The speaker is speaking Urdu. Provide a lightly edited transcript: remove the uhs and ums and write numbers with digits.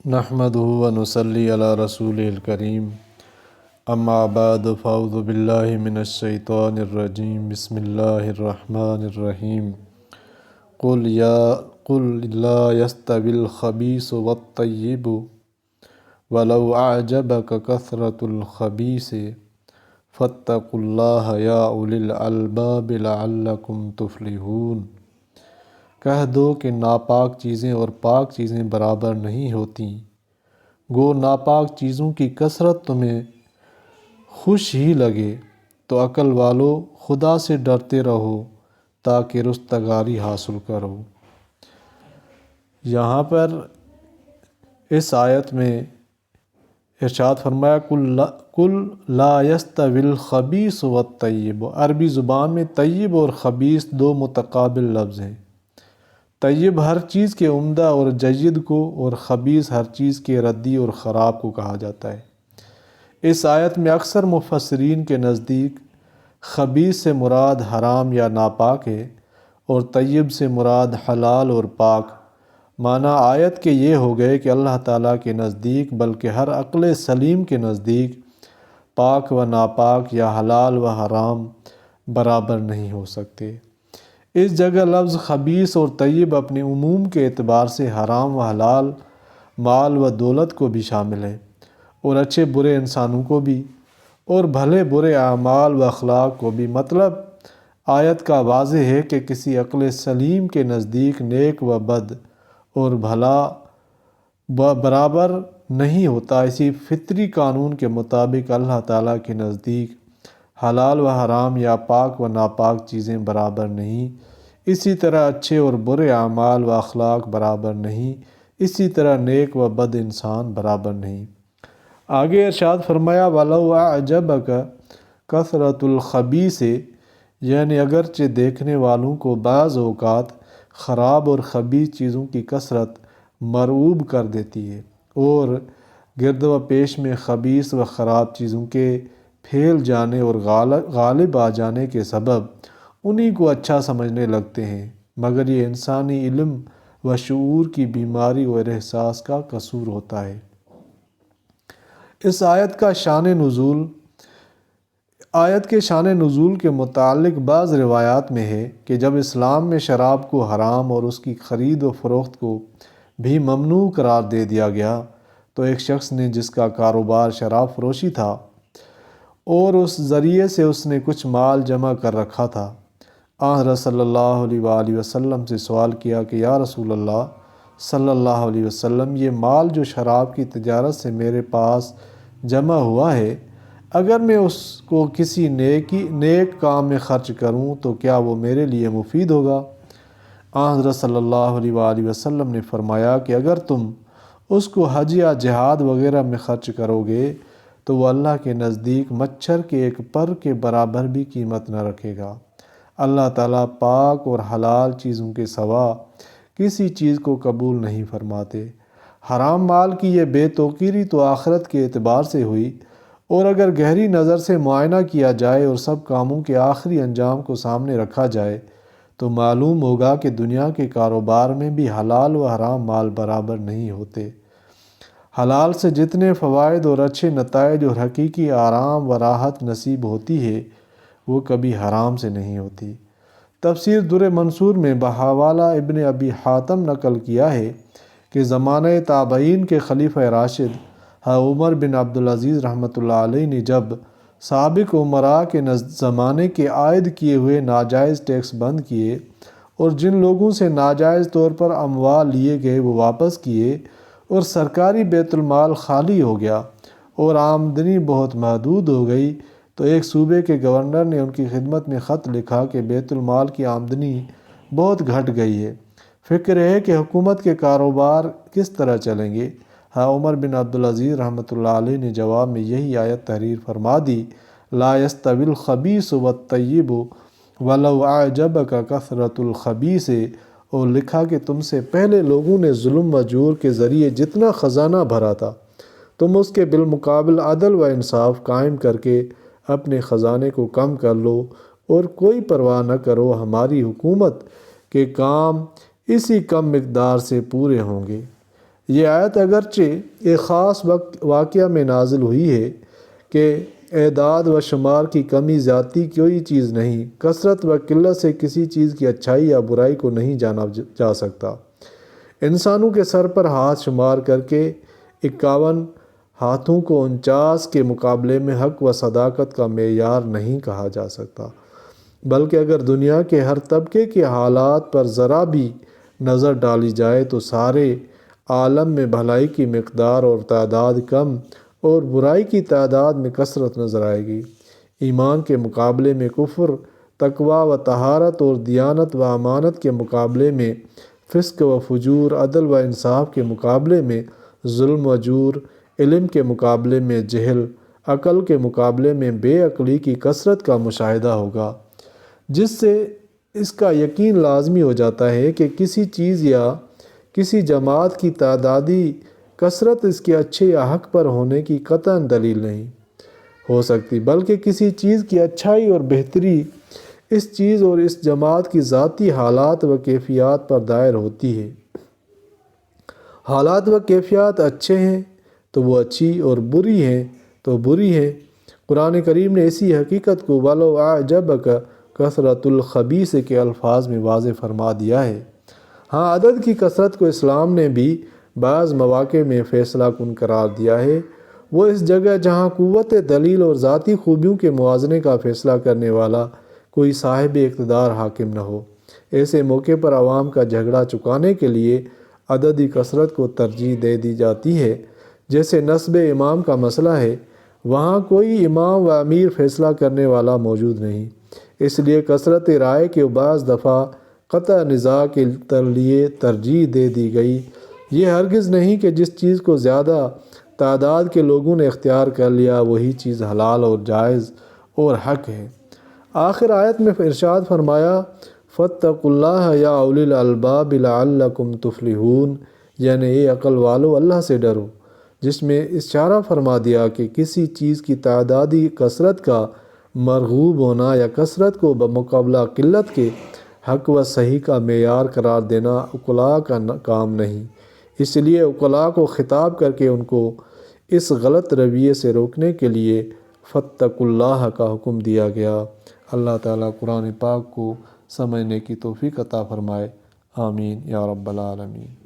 نحمدہ و نصلی علی رسول الکریم اما بعد فاعوذ باللہ من الشیطان الرجیم بسم اللہ الرحمن الرحیم قل لا یستوی الخبیث والطیب ولو اعجبک کثرة الخبیث فاتقوا اللہ یا اولی الالباب لعلکم تفلحون۔ کہہ دو کہ ناپاک چیزیں اور پاک چیزیں برابر نہیں ہوتیں، گو ناپاک چیزوں کی کثرت تمہیں خوش ہی لگے تو عقل والو خدا سے ڈرتے رہو تاکہ رستگاری حاصل کرو۔ یہاں پر اس آیت میں ارشاد فرمایا کل لا یستوی الخبیث والطیب۔ عربی زبان میں طیب اور خبیث دو متقابل لفظ ہیں۔ طیب ہر چیز کے عمدہ اور جید کو، اور خبیث ہر چیز کے ردی اور خراب کو کہا جاتا ہے۔ اس آیت میں اکثر مفسرین کے نزدیک خبیث سے مراد حرام یا ناپاک ہے اور طیب سے مراد حلال اور پاک۔ معنی آیت کے یہ ہو گئے کہ اللہ تعالیٰ کے نزدیک بلکہ ہر عقل سلیم کے نزدیک پاک و ناپاک یا حلال و حرام برابر نہیں ہو سکتے۔ اس جگہ لفظ خبیث اور طیب اپنے عموم کے اعتبار سے حرام و حلال، مال و دولت کو بھی شامل ہے، اور اچھے برے انسانوں کو بھی، اور بھلے برے اعمال و اخلاق کو بھی۔ مطلب آیت کا واضح ہے کہ کسی عقل سلیم کے نزدیک نیک و بد اور بھلا برابر نہیں ہوتا۔ اسی فطری قانون کے مطابق اللہ تعالیٰ کے نزدیک حلال و حرام یا پاک و ناپاک چیزیں برابر نہیں، اسی طرح اچھے اور برے اعمال و اخلاق برابر نہیں، اسی طرح نیک و بد انسان برابر نہیں۔ آگے ارشاد فرمایا وَلَوْ أَعْجَبَكَ كَثْرَةُ الْخَبِيثِ، یعنی اگرچہ دیکھنے والوں کو بعض اوقات خراب اور خبیث چیزوں کی کثرت مرعوب کر دیتی ہے، اور گرد و پیش میں خبیث و خراب چیزوں کے پھیل جانے اور غالب آ جانے کے سبب انہی کو اچھا سمجھنے لگتے ہیں، مگر یہ انسانی علم و شعور کی بیماری اور احساس کا قصور ہوتا ہے۔ اس آیت کے شان نزول کے متعلق بعض روایات میں ہے کہ جب اسلام میں شراب کو حرام اور اس کی خرید و فروخت کو بھی ممنوع قرار دے دیا گیا، تو ایک شخص نے جس کا کاروبار شراب فروشی تھا اور اس ذریعے سے اس نے کچھ مال جمع کر رکھا تھا، حضرت صلی اللہ علیہ وآلہ وسلم سے سوال کیا کہ یا رسول اللہ صلی اللہ علیہ وسلم، یہ مال جو شراب کی تجارت سے میرے پاس جمع ہوا ہے، اگر میں اس کو کسی نیک کام میں خرچ کروں تو کیا وہ میرے لیے مفید ہوگا؟ حضرت صلی اللہ علیہ وآلہ وسلم نے فرمایا کہ اگر تم اس کو حج یا جہاد وغیرہ میں خرچ کرو گے تو وہ اللہ کے نزدیک مچھر کے ایک پر کے برابر بھی قیمت نہ رکھے گا۔ اللہ تعالیٰ پاک اور حلال چیزوں کے سوا کسی چیز کو قبول نہیں فرماتے۔ حرام مال کی یہ بے توقیری تو آخرت کے اعتبار سے ہوئی، اور اگر گہری نظر سے معائنہ کیا جائے اور سب کاموں کے آخری انجام کو سامنے رکھا جائے تو معلوم ہوگا کہ دنیا کے کاروبار میں بھی حلال و حرام مال برابر نہیں ہوتے۔ حلال سے جتنے فوائد اور اچھے نتائج اور حقیقی آرام و راحت نصیب ہوتی ہے، وہ کبھی حرام سے نہیں ہوتی۔ تفسیر در منصور میں بحوالہ ابن ابی حاتم نقل کیا ہے کہ زمانہ تابعین کے خلیفہ راشد عمر بن عبدالعزیز رحمۃ اللہ علیہ نے جب سابق عمراء کے زمانے کے عائد کیے ہوئے ناجائز ٹیکس بند کیے اور جن لوگوں سے ناجائز طور پر اموال لیے گئے وہ واپس کیے، اور سرکاری بیت المال خالی ہو گیا اور آمدنی بہت محدود ہو گئی، تو ایک صوبے کے گورنر نے ان کی خدمت میں خط لکھا کہ بیت المال کی آمدنی بہت گھٹ گئی ہے، فکر ہے کہ حکومت کے کاروبار کس طرح چلیں گے۔ عمر بن عبدالعزیز رحمۃ اللہ علیہ نے جواب میں یہی آیت تحریر فرما دی، لا یستوی الخبیث والطیب ولو اعجبک کثرۃ الخبیث، اور لکھا کہ تم سے پہلے لوگوں نے ظلم و جور کے ذریعے جتنا خزانہ بھرا تھا، تم اس کے بالمقابل عدل و انصاف قائم کر کے اپنے خزانے کو کم کر لو، اور کوئی پرواہ نہ کرو، ہماری حکومت کے کام اسی کم مقدار سے پورے ہوں گے۔ یہ آیت اگرچہ ایک خاص واقعہ میں نازل ہوئی ہے کہ اعداد و شمار کی کمی ذاتی کوئی چیز نہیں، کثرت و قلت سے کسی چیز کی اچھائی یا برائی کو نہیں جانا جا سکتا۔ انسانوں کے سر پر ہاتھ شمار کر کے 51 ہاتھوں کو 49 کے مقابلے میں حق و صداقت کا معیار نہیں کہا جا سکتا، بلکہ اگر دنیا کے ہر طبقے کے حالات پر ذرا بھی نظر ڈالی جائے تو سارے عالم میں بھلائی کی مقدار اور تعداد کم اور برائی کی تعداد میں کثرت نظر آئے گی۔ ایمان کے مقابلے میں کفر، تقوی و طہارت اور دیانت و امانت کے مقابلے میں فسق و فجور، عدل و انصاف کے مقابلے میں ظلم و جور، علم کے مقابلے میں جہل، عقل کے مقابلے میں بے عقلی کی کثرت کا مشاہدہ ہوگا، جس سے اس کا یقین لازمی ہو جاتا ہے کہ کسی چیز یا کسی جماعت کی تعدادی کثرت اس کے اچھے یا حق پر ہونے کی قطعاً دلیل نہیں ہو سکتی، بلکہ کسی چیز کی اچھائی اور بہتری اس چیز اور اس جماعت کی ذاتی حالات و کیفیات پر دائر ہوتی ہے۔ حالات و کیفیات اچھے ہیں تو وہ اچھی اور بری ہیں تو بری ہیں۔ قرآن کریم نے اسی حقیقت کو وَلَوْ أَعْجَبَكَ کثرت الخبیث کے الفاظ میں واضح فرما دیا ہے۔ ہاں، عدد کی کثرت کو اسلام نے بھی بعض مواقع میں فیصلہ کن قرار دیا ہے۔ وہ اس جگہ جہاں قوت دلیل اور ذاتی خوبیوں کے موازنے کا فیصلہ کرنے والا کوئی صاحب اقتدار حاکم نہ ہو، ایسے موقع پر عوام کا جھگڑا چکانے کے لیے عددی کثرت کو ترجیح دے دی جاتی ہے۔ جیسے نصب امام کا مسئلہ ہے، وہاں کوئی امام و امیر فیصلہ کرنے والا موجود نہیں، اس لیے کثرت رائے کے بعض دفعہ قطع نزاع کے لیے ترجیح دے دی گئی۔ یہ ہرگز نہیں کہ جس چیز کو زیادہ تعداد کے لوگوں نے اختیار کر لیا وہی چیز حلال اور جائز اور حق ہے۔ آخر آیت میں ارشاد فرمایا فَاتَّقُوا اللَّهَ يَا أُولِي الْأَلْبَابِ لَعَلَّكُمْ تُفْلِحُونَ، یعنی اے عقل والو اللہ سے ڈرو، جس میں اشارہ فرما دیا کہ کسی چیز کی تعدادی کثرت کا مرغوب ہونا یا کثرت کو بمقابلہ قلت کے حق و صحیح کا معیار قرار دینا عقلاء کا کام نہیں۔ اس لیے عقلاء کو خطاب کر کے ان کو اس غلط رویے سے روکنے کے لیے فَاتَّقُوا اللَّهَ کا حکم دیا گیا۔ اللہ تعالیٰ قرآن پاک کو سمجھنے کی توفیق عطا فرمائے، آمین یا رب العالمین۔